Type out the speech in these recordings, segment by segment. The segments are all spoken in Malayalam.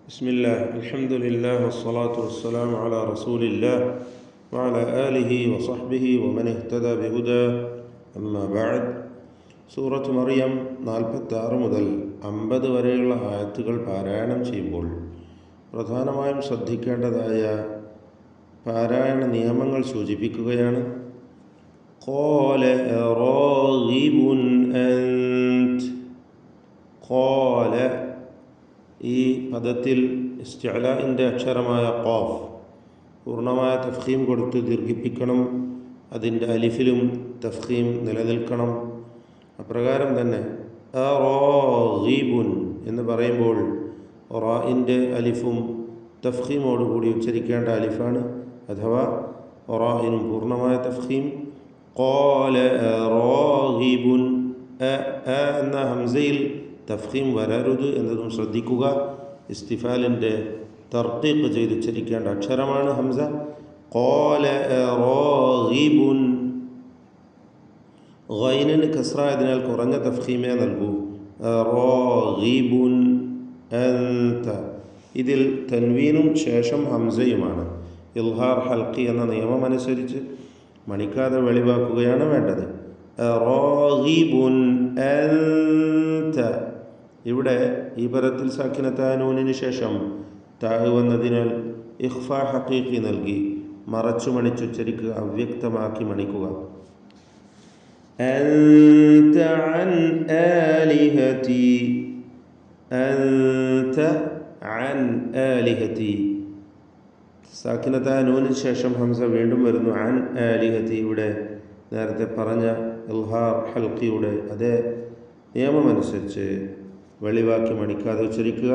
بسم الله الحمد لله والصلاة والسلام على رسول الله وعلى آله وصحبه ومن اهتدى بهداه أما بعد സൂറത്ത് മറിയം 46 മുതൽ 50 വരെയുള്ള ആയത്തുകൾ പാരായണം ചെയ്യുമ്പോൾ പ്രധാനമായും ശ്രദ്ധിക്കേണ്ടതായ പാരായണ നിയമങ്ങൾ സൂചിപ്പിക്കുകയാണ്. ഖാല റാഗിബുൻ അൻത്. ഖാല, ഈ പദത്തിൽ ഇസ്തിഅലാഇൻ്റെ അക്ഷരമായ ഖാഫ് പൂർണ്ണമായ തഫ്ഖീം കൊടുത്ത് ദീർഘിപ്പിക്കണം. അതിൻ്റെ അലിഫിലും തഫ്ഖീം നിലനിൽക്കണം. അപ്രകാരം തന്നെ റാഗിബുൻ എന്ന് പറയുമ്പോൾ റാഇൻ്റെ അലിഫും തഫ്ഖീമോടുകൂടി ഉച്ചരിക്കേണ്ട അലിഫാണ്, അഥവാ റാഇനും പൂർണ്ണമായ തഫ്ഖീം. ഖാല റാഗിബുൻ, എന്ന ഹംസയിൽ തഫ്ഖീം വരരുത് എന്നതും ശ്രദ്ധിക്കുക. ഇസ്തിഫാലിൻ്റെ തർഖീഖ് ചെയ്ത് ഉച്ചരിക്കേണ്ട അക്ഷരമാണ് ഹംസ. ഖാല റാഗിബുൻ, ഗൈനിന് കസ്റായതിനാൽ കുറഞ്ഞ തഫ്ഖീമേ നൽകൂ. റാഗിബുൻ അൻത, ഇതിൽ തൻവീനും ശേഷം ഹംസയുമാണ്. ഇൽഹാർ ഹൽഖി എന്ന നിയമമനുസരിച്ച് മണിക്കാതെ വെളിവാക്കുകയാണ് വേണ്ടത്. റാഗിബുൻ അൻത, ഇവിടെ ഈ പദത്തിൽ സാക്കിനത്തായ നൂനിന് ശേഷം താ വന്നതിനാൽ ഇഖ്ഫാ ഹഖീഖി നൽകി മറച്ചു മണിച്ചുച്ചരിക്കുക, അവ്യക്തമാക്കി മണിക്കുക. أنت عن آلهتي، أنت عن آلهتي. സാക്കിനത്തായ നൂനിന് ശേഷം ഹംസ വീണ്ടും വരുന്നു. അൻ ആലിഹത്തി, ഇവിടെ നേരത്തെ പറഞ്ഞ ഇൽഹാർ ഹൽഖിയുടെ അതേ നിയമമനുസരിച്ച് വെളിവാക്കി മണിക്കാതെ ഉച്ചരിക്കുക.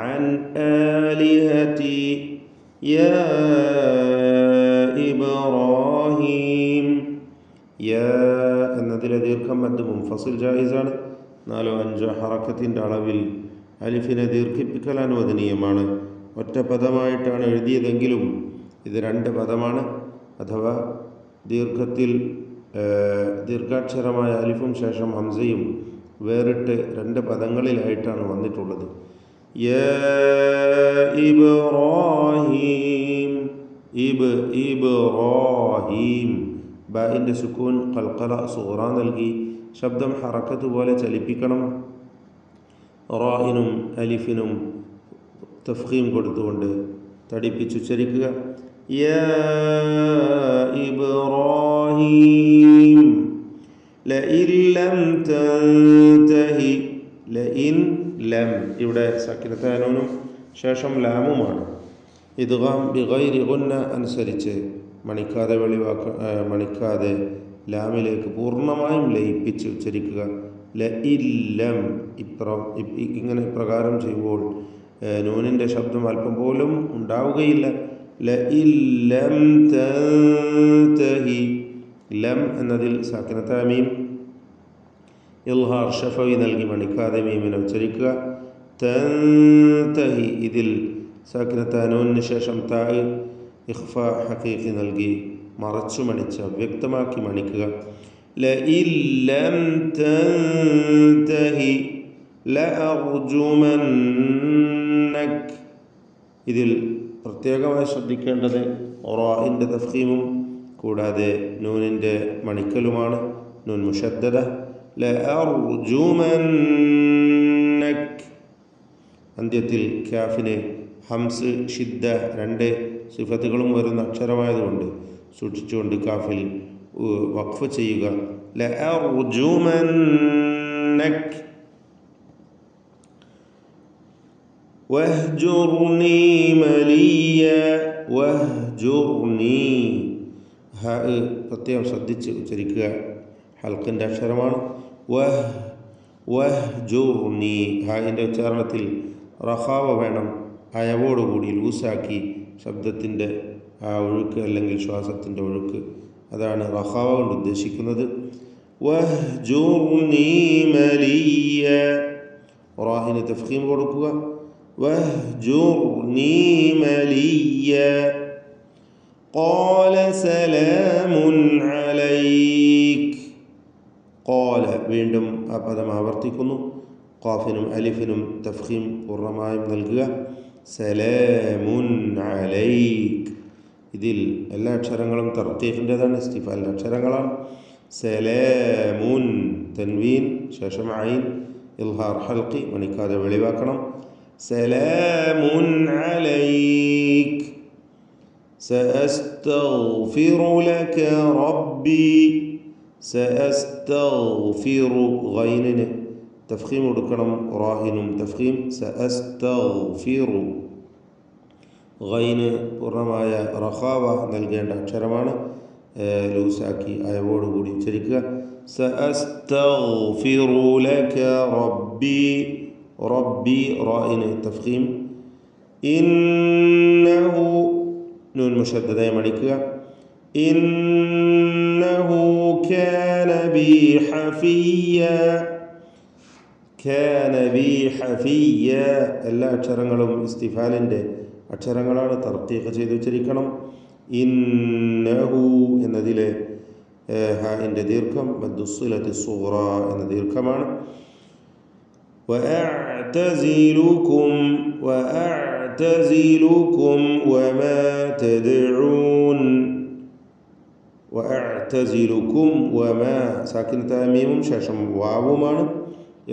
അൻ ആലിഹത്തി യാ ഇബ്രാഹിം. യാ എന്നതിലെ ദീർഘം മദ് മുൻഫസിൽ ജായിസാണ്. 4-5 ഹറക്കത്തിൻ്റെ അളവിൽ അലിഫിനെ ദീർഘിപ്പിക്കൽ അനുവദനീയമാണ്. ഒറ്റ പദമായിട്ടാണ് എഴുതിയതെങ്കിലും ഇത് 2 പദമാണ്, അഥവാ ദീർഘാക്ഷരമായ അലിഫും ശേഷം ഹംസയും വേറിട്ട് 2 പദങ്ങളിലായിട്ടാണ് വന്നിട്ടുള്ളത്. യാ ഇബ്രാഹിം, ഇബ്രാഹിം, ബാഇൻ്റെ സുക്കൂൻ ഖൽഖല സുഗ്റ നൽകി ശബ്ദം ഹറക്കത്ത് പോലെ ചലിപ്പിക്കണം. റാഇനും അലിഫിനും തഫ്ഖീം കൊടുത്തുകൊണ്ട് തടിപ്പിച്ചുച്ചരിക്കുക. യാ ഇബ്രാഹിം ലഇൻ ലം തൻതഹി, ലഇൻ ലം, ഇവിടെ സക്കിനത്തായ നൂനും ശേഷം ലാമുമാണ്. ഇദ്ഗാം ബിഗൈരി ഗുന്ന അനുസരിച്ച് മണിക്കാതെ ലാമിലേക്ക് പൂർണ്ണമായും ലയിപ്പിച്ച് ഉച്ചരിക്കുക. ലഇല്ലം, ഇങ്ങനെ പ്രകാരം ചെയ്യുമ്പോൾ നൂനിൻ്റെ ശബ്ദം അല്പം പോലും ഉണ്ടാവുകയില്ല. ലഇല്ലം തൻതഹി, ലം എന്നതിൽ സാക്കിനത്തായ മീം ഇൽഹാർ ഷഫവി നൽകി മണിക്കാതെ മീമിനെ ഉച്ചരിക്കുക. തൻതഹി, ഇതിൽ സാക്കിനത്തായ നൂനിന് ശേഷം താ ഇഖ്ഫാ ഹഖീഖി നൽകി മറച്ചു മണിച്ച് അവ്യക്തമാക്കി മണിക്കുക. ലഇല്ലം തൻതഹി ലഅർജുമന്നക്, ഇതിൽ പ്രത്യേകമായി ശ്രദ്ധിക്കേണ്ടത് റാഇൻ്റെ തഫ്ഖീമും കൂടാതെ നൂനിൻ്റെ മണിക്കലുമാണ്. നൂൻ മുഷദ്ദദ. ലഅർജുമന്നക്, അന്ത്യത്തിൽ കാഫിന് ഹംസ് ഷിദ്ദ 2 സിഫത്തുകളും വരുന്ന അക്ഷരമായതുകൊണ്ട് സൂക്ഷിച്ചുകൊണ്ട് കാഫിൽ വഖഫ് ചെയ്യുക. ലഅർജുമന്നക് വഹ്ജുർനി മലിയ, വഹ്ജുർനി, ഹ പ്രത്യേകം ശ്രദ്ധിച്ച് ഉച്ചരിക്കുക, ഹൽക്കിൻ്റെ അക്ഷരമാണ്. വഹ്ജുർനി, ഹായിൻ്റെ ഉച്ചാരണത്തിൽ റഖാവ വേണം, അയവോടുകൂടി ലൂസാക്കി ശബ്ദത്തിൻ്റെ ആ ഒഴുക്ക് അല്ലെങ്കിൽ ശ്വാസത്തിൻ്റെ ഒഴുക്ക്, അതാണ് റഖാവ കൊണ്ട് ഉദ്ദേശിക്കുന്നത്. വഹ്ജുർനി മലിയ, റാഹിന് തഫ്ഖീം കൊടുക്കുക. വഹ്ജുർനി മലിയ. ഖാല സലാമുൻ അലൈക്, ഖാല, വീണ്ടും ആ പദം ആവർത്തിക്കുന്നു. ഖാഫിനും അലിഫിനും തഫ്ഖീം പൂർണ്ണമായും നൽകുക. സലാമുൻ അലൈക്. ഇതിൽ എല്ലാ അക്ഷരങ്ങളും തർത്തീഖിൻ്റെതാണ്, ഇസ്തിഫാലിൻ്റെ അക്ഷരങ്ങളാണ്. സലാമുൻ തൻവീൻ, ശേഷം ഐൻ, ഇൽഹാർ ഹൽക്കി, മണിക്കാതെ വെളിവാക്കണം. സലാമുൻ അലൈക് സഅസ്തഗ്ഫിറു ലക റബ്ബി. സഅസ്തഗ്ഫിറു ഗൈനിന് തഫ്ഖീം കൊടുക്കണം, റാഹിനും തഫ്ഖീം. സഅസ്തഗ്ഫിറു ഗൈന് പൂർണ്ണമായ റഖാവ നൽകേണ്ട അക്ഷരമാണ്, ലൂസാക്കി അയവോടുകൂടി ഉച്ചരിക്കുക. സഅസ്തഗ്ഫിറു ലക റബ്ബി. റബ്ബി റായിന് തഫ്ഖീം. ഇന്നഹു നൂൻ മുശദ്ദദയെ മണിക്കുക. ഇന്നഹു കാന ബി ഹഫിയ്യ. കാന ബി ഹഫിയ്യ എല്ലാ അക്ഷരങ്ങളും ഇസ്തിഫാലിൻ്റെ അക്ഷരങ്ങളാണ്, തർത്തീഖ് ചെയ്ത് ഉച്ചരിക്കണം. ഇന്നഹു എന്നതിലെ ഹാഇൻ്റെ ദീർഘം മദ്ദുസ്സിലത്തി സുഗ്റ എന്ന ദീർഘമാണ്. വഅഅ്തസിലുകും വമാ തദ്ഊൻ. വഅഅ്തസിലുകും വമാ സാക്കിനത്തായ മീമും ശേഷം വാവുമാണ്.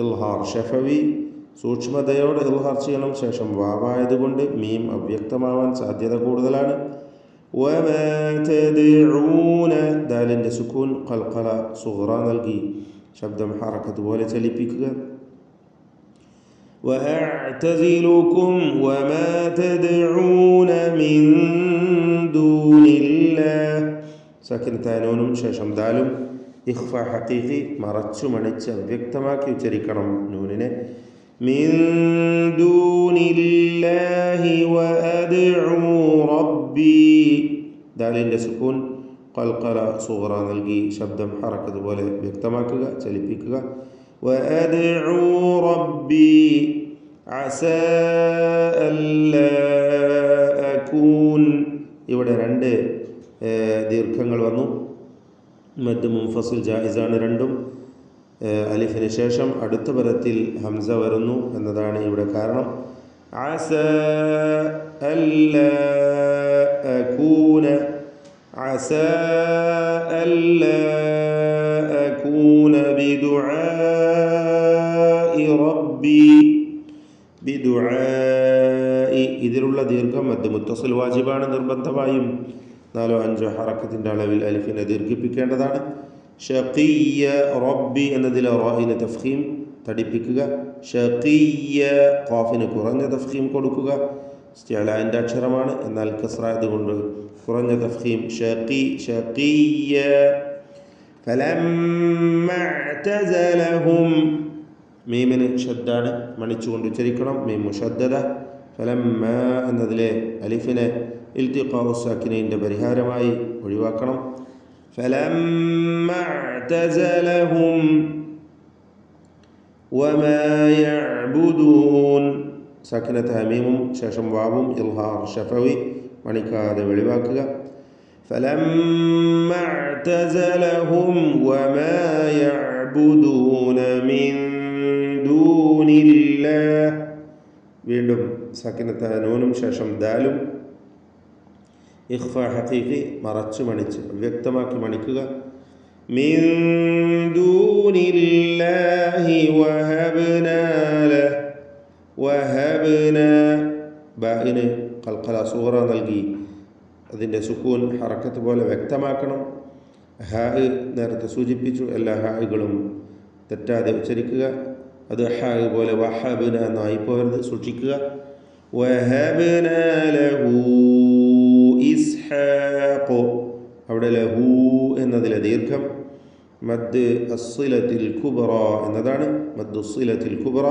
ഇൽഹാർ ഷഫവി, സൂക്ഷ്മതയോടെ ഇൽഹാർ ചെയ്യണം. ശേഷം വാവായതുകൊണ്ട് മീം അവ്യക്തമാവാൻ സാധ്യത കൂടുതലാണ്. വമാ തദ്ഊന ദാലിൻ്റെ സുക്കൂൻ ഖൽഖല സുഗ്റ നൽകി ശബ്ദം ഹറക്കത്ത് പോലെ ചലിപ്പിക്കുക. വഅഅ്തസിലുകും വമാ തദ്ഊന മിൻ ദൂനില്ലാഹ്. സാക്കിനത്തായ നൂനും ശേഷം ദാലും ഇഖ്ഫ ഹഖീഖി, മറച്ചു മണിച്ച് അവ്യക്തമാക്കി ഉച്ചരിക്കണം നൂനിനെ. മിൻ ദൂനില്ലാഹി വഅദ്ഉ റബ്ബി. ദാലിൻ്റെ സുക്കൂൻ ഖൽഖല സുഗ്റ നൽകി ശബ്ദം ഹറക്കത്ത് പോലെ വ്യക്തമാക്കുക, ചലിപ്പിക്കുക. വഅദ്ഉ റബ്ബി അസാ അല്ലാ അകൂൻ. ഇവിടെ രണ്ട് ദീർഘങ്ങൾ വന്നു. മദ് മുൻഫസിൽ ജായിസാണ് രണ്ടും. അലിഫിന് ശേഷം അടുത്ത പദത്തിൽ ഹംസ വരുന്നു എന്നതാണ് ഇവിടെ കാരണം. അസാ അല്ലാ അകൂന. അസാ അല്ലാ അകൂന ബിദുആഇ റബ്ബി. ബിദുആഇ ഇതിലുള്ള ദീർഘം മദ് മുത്തസിൽ വാജിബാണ്, നിർബന്ധമായും 4-5 ഹറക്കത്തിൻ്റെ അളവിൽ അലിഫിനെ ദീർഘിപ്പിക്കേണ്ടതാണ്. ഷഖിയ്യ റബ്ബി എന്നതിലെ റായിന് തഫ്ഖീം തടിപ്പിക്കുക. ഷഖിയ്യ ഖാഫിന് കുറഞ്ഞ തഫ്ഖീം കൊടുക്കുക. ഇസ്തിഅലാഇൻ്റെ അക്ഷരമാണ്, എന്നാൽ കസ്റായതുകൊണ്ട് കുറഞ്ഞ തഫ്ഖീം. ഷഖിയ്യ. ഫലമ്മ അഅ്തസലഹും മീമിന് ഷദ്ദാണ്, മണിച്ചുകൊണ്ട് ഉച്ചരിക്കണം, മീം മുഷദ്ദദ. ഫലമ്മ എന്നതിലെ അലിഫിനെ ഇൽത്തിഖാഉ സാക്കിനൈൻ്റെ പരിഹാരമായി ഒഴിവാക്കണം. ഫലമ്മ അഅ്തസലഹും വമാ യഅ്ബുദൂൻ. സാക്കിനത്തായ മീമും ശേഷം വാവും, ഇൽഹാർ ഷഫവി, മണിക്കാതെ വെളിവാക്കുക. ഫലമ്മ അഅ്തസലഹും വമാ യഅ്ബുദൂന മിൻ ദൂനില്ലാഹ്. വീണ്ടും സാക്കിനത്തായ നൂനും ശേഷം ദാലും ഇഖ്ഫ ഹഖീഖി, മറച്ചു മണിച്ച് വ്യക്തമാക്കി മണിക്കുക. മിൻ ദൂനില്ലാഹി വഹബ്നാ ലഹു. വഹബ്നാ ബാഇന് ഖൽഖല സൂറ നൽകി അതിൻ്റെ സുക്കൂൻ ഹറക്കത്ത് പോലെ വ്യക്തമാക്കണം. ഹാ നേരത്തെ സൂചിപ്പിച്ചു, എല്ലാ ഹാകളും തെറ്റാതെ ഉച്ചരിക്കുക. അത് ഹാ പോലെ വഹബ്ന എന്നായി പോകരുത്, സൂക്ഷിക്കുക. വഹബ്നാ ലഹു ഇസ്ഹാഖ്. അവിടെ ലഹു എന്നതിലെ ദീർഘം മദ് അസ്സിലത്തിൽ കുബ്ര എന്നതാണ്. മദ് അസ്സിലത്തിൽ കുബ്ര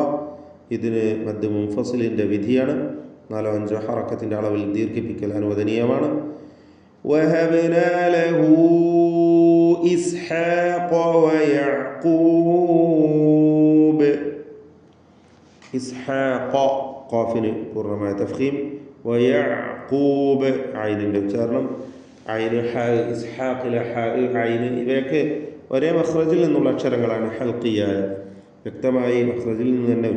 ഇതിന് മദ് മുൻഫസിലിൻ്റെ വിധിയാണ്. 4-5 ഹറക്കത്തിൻ്റെ അളവിൽ ദീർഘിപ്പിക്കൽ അനുവദനീയമാണ്. വഹബ്നാ ലഹു ഇസ്ഹാഖ വയഅഖൂബ്. ഇസ്ഹാഖ ഖാഫിന് പൂർണ്ണമായ തഫ്ഖീം. വയഅഖൂബ് ഐനിൻ്റെ ഉച്ചാരണം. ഐന് ഹ, ഇസ്ഹാഖിലെ ഹ, ഐന് ഇവയൊക്കെ ഒരേ മഖ്റജിൽ നിന്നുള്ള അക്ഷരങ്ങളാണ്. ഹൽക്കിയായ വ്യക്തമായി മഖ്റജിൽ നിന്ന് തന്നെ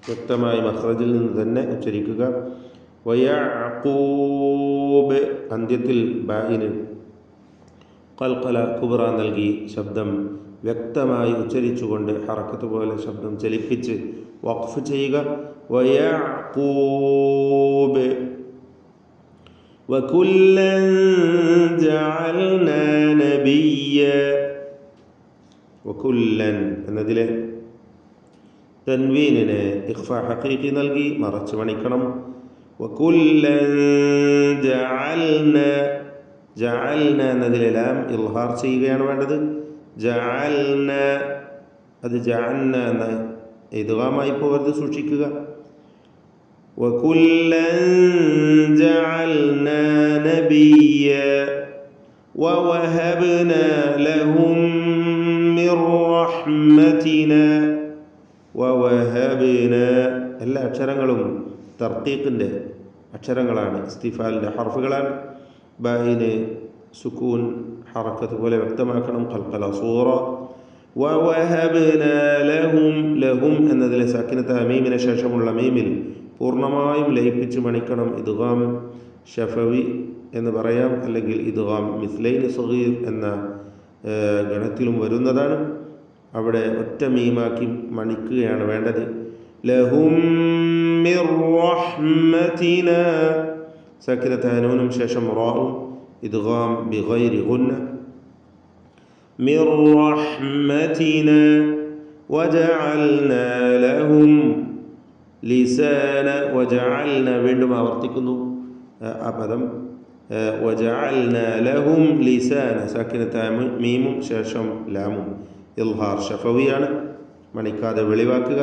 വ്യക്തമായി മഖ്റജിൽ നിന്ന് തന്നെ ഉച്ചരിക്കുക. വയഅഖൂബ് അന്ത്യത്തിൽ ബാഇന് ഖൽഖല കുബ്ര നൽകി ശബ്ദം വ്യക്തമായി ഉച്ചരിച്ചുകൊണ്ട് ഹറക്കത്ത് പോലെ ശബ്ദം ചലിപ്പിച്ച് വഖഫ് ചെയ്യുക. വയഅഖൂബ് വകുല്ലൻ ജഅൽനാ നബിയ്യ. വകുല്ലൻ എന്നതിലെ തൻവീനിനെ ഇഖ്ഫാ ഹഖീഖി നൽകി മറച്ചു മണിക്കണം. വകുല്ലൻ ജഅൽന, ജഅൽന എന്നതിലെ ലാം ഇൽഹാർ ചെയ്യുകയാണ് വേണ്ടത്. ജഅൽന അത് ജഅൽന എന്ന ഇദ്ഗാമായി പോകരുത്, സൂക്ഷിക്കുക. വകുല്ലൻ ജഅൽന നബിയ്യ വവഹബ്നാ ലഹും മിർ റഹ്മതിനാ. വവഹബ്ന എല്ലാ അക്ഷരങ്ങളും തർക്കീഖിൻ്റെ അക്ഷരങ്ങളാണ്, ഇസ്തിഫാലിൻ്റെ ഹർഫുകളാണ്. ബായിന് സുക്കൂൻ ഹറക്കത്ത് പോലെ വ്യക്തമാക്കണം. ഖൽഖല സൂറ. വവഹബ്ന ലഹും, ലഹും എന്നതിലെ സാക്കിനത്ത മീമിന് ശേഷമുള്ള മീമിൽ പൂർണ്ണമായും ലയിപ്പിച്ച് മണിക്കണം. ഇദ്ഗാം ഷഫവി എന്ന് പറയാം, അല്ലെങ്കിൽ ഇദ്ഗാം മിസ്ലൈൻ സഗീർ എന്ന ഗണത്തിലും വരുന്നതാണ്. അവിടെ ഒറ്റ മീമാക്കി മണിക്കുകയാണ് വേണ്ടത്. ലഹും മിർ റഹ്മതിനാ സാക്കിനത്ത നൂനും ശേഷം റാഉം ഇദ്ഗാം ബിഗൈരി ഗുന്ന. മിർ റഹ്മതിനാ വജഅൽനാ ലഹും ലിസാന. വജഅൽന വീണ്ടും ആവർത്തിക്കുന്നു ആ പദം. വജഅൽനാ ലഹും ലിസാന സാക്കിനത്ത മീമും ശേഷം ലാമും ഇൽഹാർ ഷഫവിയാണ്, മണിക്കാതെ വെളിവാക്കുക.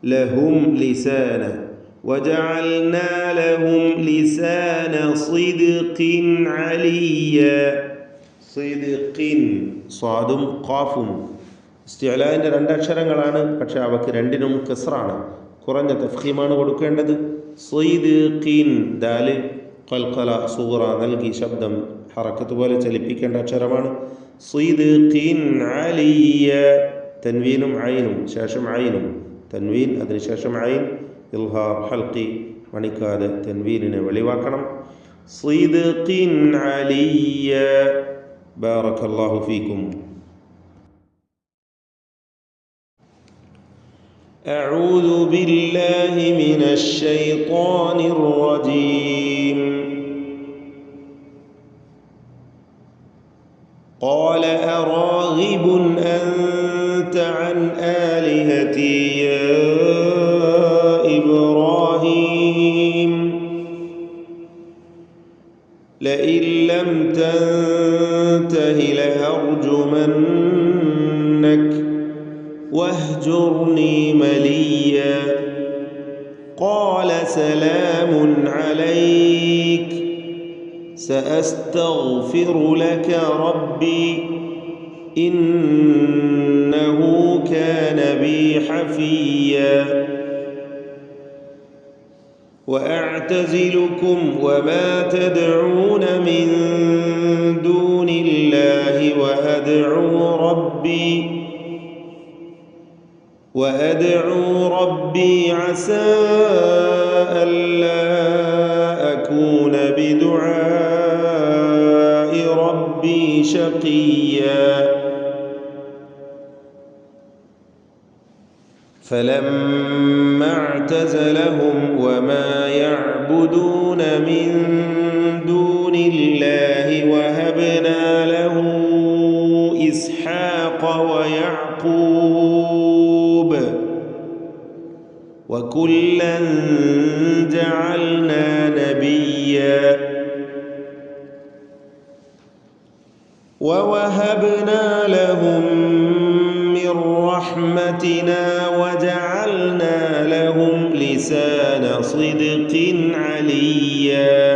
ലഹും ലിസാന വജഅൽനാ ലഹും ലിസാന സിദ്ഖിൻ അലിയ്യ. സിദ്ഖിൻ സ്വാദും ഖാഫും ഇസ്തിഅലാഇൻ്റെ രണ്ടക്ഷരങ്ങളാണ്, പക്ഷേ അവക്ക് രണ്ടിനും കസ്റാണ്, കുറഞ്ഞ തഫ്ഖീമാണ് കൊടുക്കേണ്ടത്. സിദ്ഖിൻ ദാല് ഖൽഖല സൂറ നൽകി ശബ്ദം ഹറക്കത്ത് പോലെ ചലിപ്പിക്കേണ്ട അക്ഷരമാണ്. സിദ്ഖിൻ അലിയ്യ തൻവീനും ഐനും ശേഷം ഐനും, തൻവീൻ അതിനുശേഷം ഐൻ ഇൽഹാർ ഹൽഖി മണിക്കാതെ തൻവീനിനെ വെളിവാക്കണം. സിദ്ഖിൻ അലിയ്യ. ബാറക്കല്ലാഹു ഫീക്കും. أعوذ بالله من الشيطان الرجيم. قال أراغب أنت عن آلهتي يا إبراهيم لئن لم تنته لأرجمنك واهجرني مليا. قال سلام عليك سأستغفر لك ربي إنه كان بي حفيا. وأعتزلكم وما تدعون من دون الله وأدعو ربي عسى ألا أكون بدعاء ربي شقيا. فلما اعتزلهم وما يعبدون من دون الله وهبنا له إسحاق ويعقوب وكلا جعلنا نبيا. ووهبنا لهم من رحمتنا وجعلنا لهم لسان صدق عليا.